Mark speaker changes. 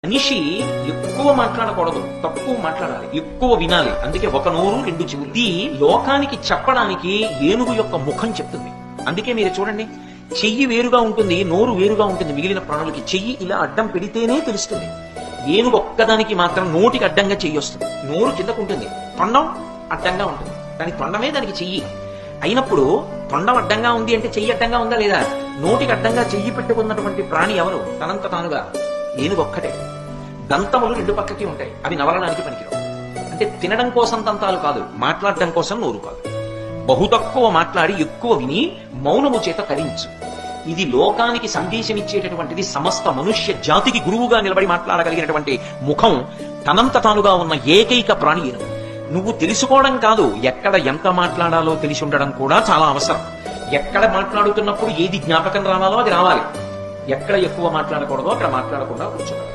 Speaker 1: మనిషి ఎక్కువ మాట్లాడకూడదు, తక్కువ మాట్లాడాలి, ఎక్కువ వినాలి. అందుకే ఒక నోరు రెండు చెవులు. ఇది లోకానికి చెప్పడానికి ఏనుగు యొక్క ముఖం చెప్తుంది. అందుకే మీరు చూడండి, చెయ్యి వేరుగా ఉంటుంది, నోరు వేరుగా ఉంటుంది. మిగిలిన ప్రాణులకి చెయ్యి ఇలా అడ్డం పెడితేనే తెలుస్తుంది. ఏనుగు ఒక్కదానికి మాత్రం నోటికి అడ్డంగా చెయ్యి వస్తుంది. నోరు కిందకుంటుంది, తొండం అడ్డంగా ఉంటుంది. దాని తొండమే దానికి చెయ్యి అయినప్పుడు తొండం అడ్డంగా ఉంది అంటే చెయ్యి అడ్డంగా ఉందా లేదా? నోటికి అడ్డంగా చెయ్యి పెట్టుకున్నటువంటి ప్రాణి ఎవరు? తనంత తానుగా ఏనుగు ఒక్కటే. దంతములు రెండు పక్కకి ఉంటాయి, అవి నవలడానికి పనికిరావు. అంటే తినడం కోసం దంతాలు కాదు, మాట్లాడడం కోసం నోరు కాదు. బహు తక్కువ మాట్లాడి ఎక్కువ విని మౌనము చేత తరించు. ఇది లోకానికి సందేశం ఇచ్చేటటువంటిది. సమస్త మనుష్య జాతికి గురువుగా నిలబడి మాట్లాడగలిగినటువంటి ముఖం తనంత తానుగా ఉన్న ఏకైక ప్రాణి ఏనుగు. నువ్వు తెలుసుకోవడం కాదు, ఎక్కడ ఎంత మాట్లాడాలో తెలిసి ఉండడం కూడా చాలా అవసరం. ఎక్కడ మాట్లాడుతున్నప్పుడు ఏది జ్ఞాపకం రావాలో అది రావాలి. ఎక్కడ ఎక్కువ మాట్లాడకూడదో అక్కడ మాట్లాడకుండా కూర్చోవాలి.